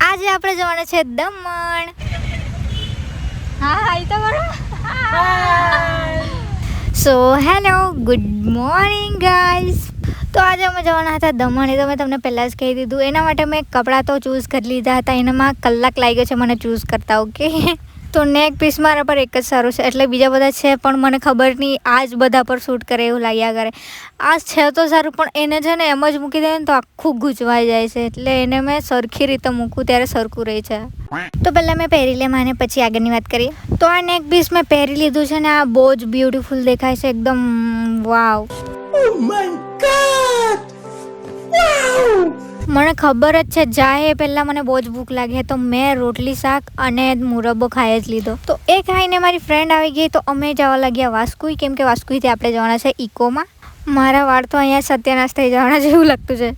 આજે આપણે જવાના છે દમણ. હા એ તો બરાબર. So hello, good morning guys. તો આજે અમે જવાના હતા દમણ. એ તો મેં તમને પહેલાં જ કહી દીધું. એના માટે મેં કપડાં તો ચૂઝ કરી લીધા હતા. એનામાં કલાક લાગ્યો છે મને ચૂઝ કરતા. ઓકે, તો નેક પીસ મારા પર એક જ સારું છે, એટલે બીજા બધા છે પણ મને ખબર નહીં આ જ બધા પર શૂટ કરે એવું લાગ્યા કરે. આ છે તો સારું, પણ એને છે ને એમ જ મૂકી દે ને તો આખું ગૂંચવાઈ જાય છે, એટલે એને મેં સરખી રીતે મૂકું ત્યારે સરખું રહે છે. તો પહેલાં મેં પહેરી લે માને, પછી આગળની વાત કરીએ. તો આ નેક પીસ મેં પહેરી લીધું છે ને આ બહુ જ બ્યુટીફુલ દેખાય છે એકદમ. વાવ, મને ખબર જ છે જાય પહેલાં મને બહુ જ ભૂખ લાગી, તો મેં રોટલી શાક અને મુરબ્બો ખાઈ જ લીધો. તો એ ખાઈને મારી ફ્રેન્ડ આવી ગઈ, તો અમે જવા લાગ્યા વાસ્કુઈ, કેમ કે વાસ્કુઈથી આપણે જવાના છે ઇકોમાં. મારા વાળ તો અહીંયા સત્યાનાશ થઈ જવાના જેવું લાગતું છે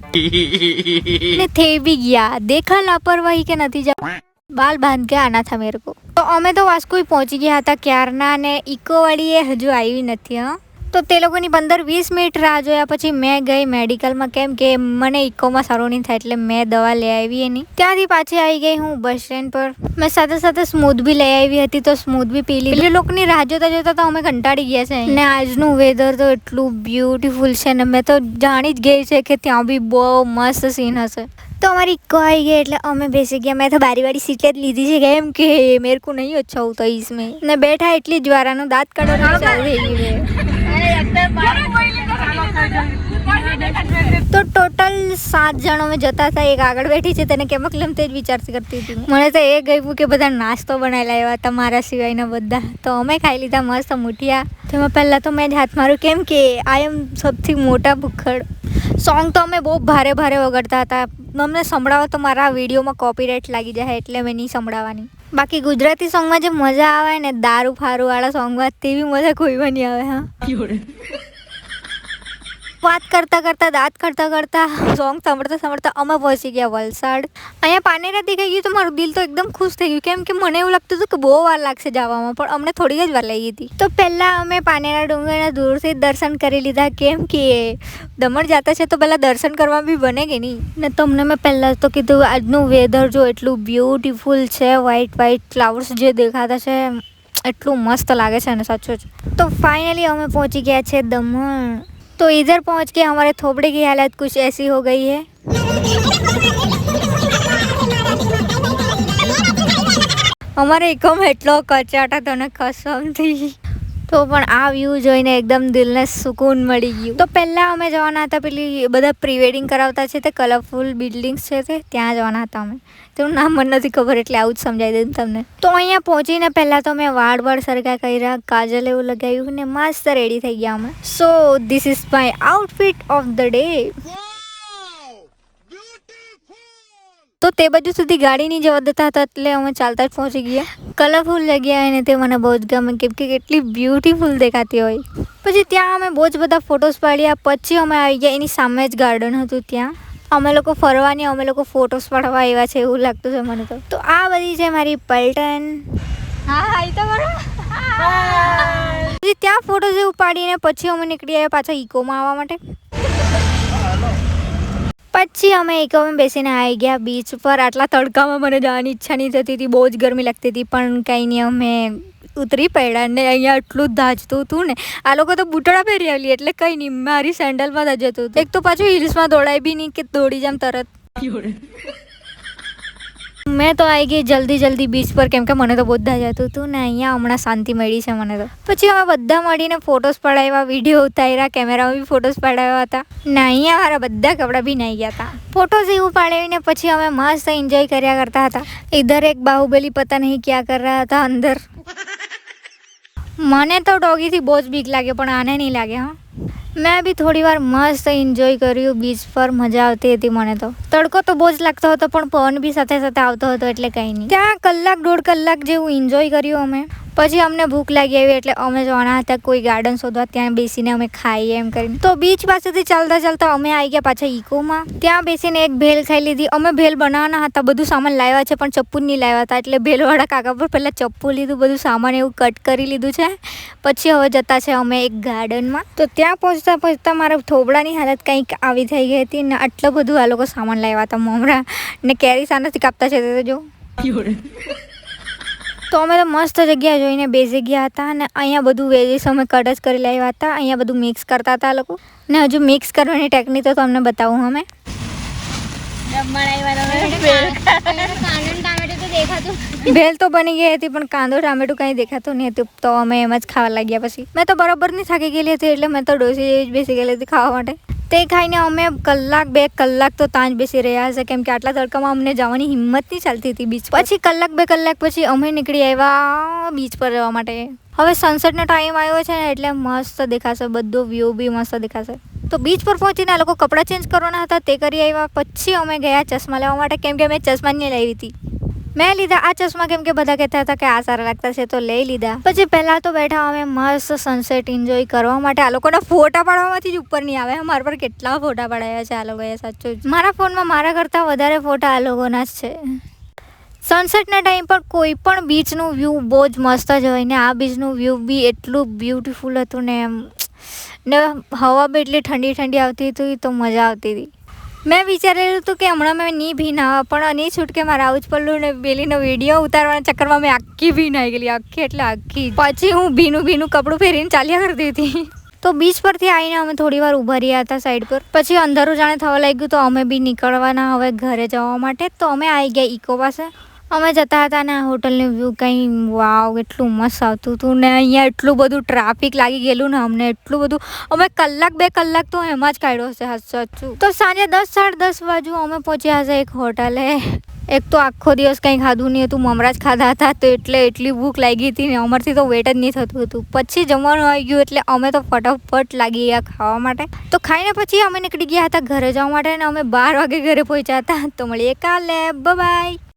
ને થઈ બી ગયા. દેખા લાપરવાહી કે નથી જવા, બાલ બાંધ કે આના થા મેરે કો. તો અમે તો વાસ્કુઈ પહોંચી ગયા હતા ક્યારના, ને ઇકો વાળી એ હજુ આવી નથી. હા, તો તે લોકોની 15-20 મિનિટ રાહ જોયા પછી મેં ગઈ મેડિકલમાં, કેમ કે મને ઇકોમાં સારું નહીં થાય, એટલે મેં દવા લઈ આવી એની. ત્યાંથી પાછી આવી ગઈ હું બસ સ્ટેન્ડ પર. મેં સાથે સાથે સ્મૂથ બી લઈ આવી હતી, તો સ્મૂથ બી પી લીધી. એ લોકોની રાહ જોતા જોતા તો અમે કંટાળી ગયા છે. ને આજનું વેધર તો એટલું બ્યુટીફુલ છે ને, મેં તો જાણી જ ગઈ છે કે ત્યાં બી બહુ મસ્ત સીન હશે. તો અમારી ઇકો આવી ગઈ એટલે અમે બેસી ગયા. મેં તો બારી વાળી સીટ જ લીધી છે, કેમ કે મેરે કો નહીં અચ્છા હોતા इसमें. ને બેઠા એટલી જ વારાનું દાંત કાઢવાનું ચાલુ થઈ ગયું. તો ટોટલ 7 જણ અમે જતા હતા. એક આગળ બેઠી છે, તેને કેમક લેમ તે જ વિચારતી કરતી હતી. મને તો એ ગયું કે બધા નાસ્તો બનાવી લાવ્યા હતા મારા સિવાયના બધા. તો અમે ખાઈ લીધા મસ્ત મુઠિયા. તેમાં પહેલાં તો મેં જ હાથ માર્યું, કેમ કે આઈ એમ સૌથી મોટા ભૂખડ. સોંગ તો અમે બહુ ભારે ભારે વગાડતા હતા. અમને સંભળાવો તો મારા વિડીયોમાં કોપીરાઇટ લાગી જાય, એટલે મેં નહીં સંભળાવવાની. બાકી ગુજરાતી સોંગમાં જે મજા આવે ને દારૂ ફારૂ વાળા સોંગમાં, તેવી મજા કોઈ નહીં આવે. હા, વાત કરતા કરતા દાંત કરતા કરતા સોંગ સાંભળતા સાંભળતા અમે પહોંચી ગયા વલસાડ. અહીંયા પાનેરા દેખાઈ ગયું તો મારું દિલ તો એકદમ ખુશ થઈ ગયું, કેમ કે મને એવું લાગતું હતું કે બહુ વાર લાગશે જવામાં, પણ અમને થોડી જ વાર લાગી હતી. તો પહેલાં અમે પાનેરા ડુંગરના દૂરથી જ દર્શન કરી લીધા, કેમ કે દમણ જતા છે તો પહેલાં દર્શન કરવા બી બને કે નહીં. ને તમને મેં પહેલાં તો કીધું આજનું વેધર જો એટલું બ્યુટીફુલ છે. વ્હાઈટ વ્હાઈટ ક્લાઉડ્સ જે દેખાતા છે એટલું મસ્ત લાગે છે ને સાચું જ. તો ફાઇનલી અમે પહોંચી ગયા છે દમણ. तो इधर पहुंच के हमारे थोपड़े की हालत कुछ ऐसी हो गई है. हमारे એકમ એટલો કચાટા તને કસમથી. તો પણ આ વ્યૂ જોઈને એકદમ દિલને સુકૂન મળી ગયું. તો પહેલાં અમે જવાના હતા પેલી બધા પ્રી વેડિંગ કરાવતા છે તે કલરફુલ બિલ્ડિંગ્સ છે તે, ત્યાં જવાના હતા અમે. તેનું નામ મને નથી ખબર, એટલે આવું જ સમજાવી દઉં તમને. તો અહીંયા પહોંચીને પહેલાં તો મેં વાળ સરખા કર્યા, કાજલ એવું લગાવ્યું ને મસ્ત રેડી થઈ ગયા અમે. So this is my outfit of the day. તો તે બાજુ સુધી ગાડી નહીં જવા દેતા હતા, એટલે અમે ચાલતા જ પહોંચી ગયા. કલરફુલ જગ્યા હોય ને તે મને બહુ જ ગમે, કેમ કે કેટલી બ્યુટીફુલ દેખાતી હોય. પછી ત્યાં અમે બહુ જ બધા ફોટોસ પાડ્યા. પછી અમે આવી ગયા, એની સામે જ ગાર્ડન હતું, ત્યાં અમે લોકો ફરવાની, અમે લોકો ફોટોસ પાડવા આવ્યા છે એવું લાગતું છે મને તો. તો આ બધી છે મારી પલટન. હા એ તો બરાબર. પછી ત્યાં ફોટોસ એવું પાડીને પછી અમે નીકળી આવ્યા પાછા ઇકોમાં આવવા માટે. પછી અમે ઇકોમાં બેસીને આવી ગયા બીચ પર. આટલા તડકામાં મને જવાની ઈચ્છા નહીં થતી હતી, બહુ જ ગરમી લાગતી હતી, પણ કંઈ નહીં અમે ઉતરી પડ્યા. ને અહીંયા એટલું જ ધાજતું હતું ને, આ લોકો તો બૂટડા પહેરી આવેલી, એટલે કંઈ નહીં મારી સેન્ડલમાં જ જતું હતું. એક તો પાછું હિલ્સમાં દોડાય બી નહીં કે દોડી જામ તરત. મેં તો આવી ગઈ જલ્દી બીચ પર, કેમ કે મને તો બહુ જ જતું હતું ને અહીંયા હમણાં શાંતિ મળી છે મને તો. પછી અમે બધા મળીને ફોટોસ પડાવ્યા, વિડીયો ઉતાર્યા, કેમેરામાં બી ફોટોસ પડાવ્યા હતા ને અહીંયા મારા બધા કપડાં બી નાઈ ગયા હતા. ફોટોસ એવું પાડાવીને પછી અમે મસ્ત એન્જોય કર્યા કરતા હતા. ઇધર એક બાહુબલી પતા નહીં ક્યાં કર રહ્યા હતા અંદર. મને તો ડોગીથી બહુ જ બીક લાગે, પણ આને નહીં લાગે. હા, મેં બી થોડી વાર મસ્ત એન્જોય કર્યું બીચ પર, મજા આવતી હતી મને તો. તડકો તો બહુ જ લાગતો હતો, પણ પવન બી સાથે સાથે આવતો હતો, એટલે કંઈ નહીં. ત્યાં 1-1.5 કલાક જેવું એન્જોય કર્યું અમે. પછી અમને ભૂખ લાગી આવી એટલે અમે જવાના હતા કોઈ ગાર્ડન શોધવા, ત્યાં બેસીને અમે ખાઈએ એમ કરીને. તો બીચ પાસેથી ચાલતા અમે આવી ગયા પાછા ઇકોમાં. ત્યાં બેસીને એક ભેલ ખાઈ લીધી. અમે ભેલ બનાવવાના હતા, બધું સામાન લાવ્યા છે પણ ચપ્પુ નહીં લાવ્યા હતા, એટલે ભેલવાળા કાકા પર પહેલાં ચપ્પુ લીધું, બધું સામાન એવું કટ કરી લીધું છે. પછી હવે જતા છે અમે એક ગાર્ડનમાં. તો ત્યાં પહોંચતા મારા થોબડાની હાલત કંઈક આવી થઈ ગઈ હતી ને આટલું બધું આ લોકો સામાન લાવ્યા હતા. મમરા ને કેરી સાનાથી કાપતા છે તે જો. તો અમે તો મસ્ત જગ્યા જોઈને બેસી ગયા હતા અને અહીંયા બધું વેજીસ અમે કટ જ કરી લાવ્યા હતા. અહીંયા બધું મિક્સ કરતા હતા લોકો ને હજુ મિક્સ કરવાની ટેકનિક તો તમને બતાવું અમે. ભેલ તો બની ગઈ હતી પણ કાંદો ટામેટું કંઈ દેખાતું નહીં હતું, તો અમે એમ જ ખાવા લાગ્યા. પછી મેં તો બરોબર નહીં થાકી ગયેલી હતી એટલે મેં તો ડોસી જેવી જ બેસી ગયેલી હતી ખાવા માટે. તે ખાઈને અમે 1-2 કલાક તો ત્યાં જ બેસી રહ્યા હશે, કેમ કે આટલા તડકામાં અમને જવાની હિંમત નહીં ચાલતી હતી બીચ. પછી 1-2 કલાક પછી અમે નીકળી આવ્યા બીચ પર રહેવા માટે. હવે સનસેટનો ટાઈમ આવ્યો છે ને એટલે મસ્ત દેખાશે, બધો વ્યૂ બી મસ્ત દેખાશે. તો બીચ પર પહોંચીને આ લોકો કપડાં ચેન્જ કરવાના હતા તે કરી આવ્યા. પછી અમે ગયા ચશ્મા લેવા માટે, કેમ કે મેં ચશ્મા નહીં લાવી હતી. મેં લીધા આ ચશ્મા કેમ કે બધા કહેતા હતા કે આ સારા લાગતા છે તો લઈ લીધા. પછી પહેલાં તો બેઠા અમે મસ્ત સનસેટ એન્જોય કરવા માટે. આ લોકોના ફોટા પાડવામાંથી જ ઉપર નહીં આવે. મારા પર કેટલા ફોટા પડાયા છે આ લોકોએ, સાચું જ. મારા ફોનમાં મારા કરતાં વધારે ફોટા આ લોકોના જ છે. સનસેટના ટાઈમ પર કોઈ પણ બીચનું વ્યૂ બહુ જ મસ્ત જ હોય ને આ બીચનું વ્યૂ બી એટલું બ્યુટીફુલ હતું ને એમ. ને હવા બી એટલી ઠંડી ઠંડી આવતી હતી તો મજા આવતી હતી. મેં વિચારેલું હતું કે હમણાં મેં નહીં ભીનાવા, પણ નહીં છૂટકે મારે આવું જ પડલું ને પેલીનો વિડીયો ઉતારવાના ચક્કરમાં મેં આખી ભીનાઈ ગયેલી, આખી એટલે આખી. પછી હું ભીનું કપડું પહેરીને ચાલ્યા કરતી હતી. તો બીચ પરથી આવીને અમે થોડી વાર ઊભા રહ્યા હતા સાઈડ પર. પછી અંધારું જાણે થવા લાગ્યું તો અમે બી નીકળવાના હવે ઘરે જવા માટે. તો અમે આવી ગયા ઇકો પાસે. અમે જતા હતા ને આ હોટલનું વ્યૂ કંઈ વાવ એટલું મસ્ત આવતું હતું ને અહીંયા એટલું બધું ટ્રાફિક લાગી ગયેલું ને અમને એટલું બધું. અમે 1-2 કલાક તો એમાં જ કાઢ્યો હશે સાચું. તો સાંજે 10-10:30 બાજુ અમે પહોંચ્યા હશે એક હોટલે. એક તો આખો દિવસ કંઈ ખાધું નહીં હતું, મમરા જ ખાધા હતા, તો એટલે એટલી ભૂખ લાગી હતી ને અમારથી તો વેટ જ નહીં થતું હતું. પછી જમવાનું આવી ગયું એટલે અમે તો ફટાફટ લાગી ગયા ખાવા માટે. તો ખાઈને પછી અમે નીકળી ગયા હતા ઘરે જવા માટે ને અમે 12 વાગે ઘરે પહોંચ્યા હતા. તો મળીએ કાલે, બાય.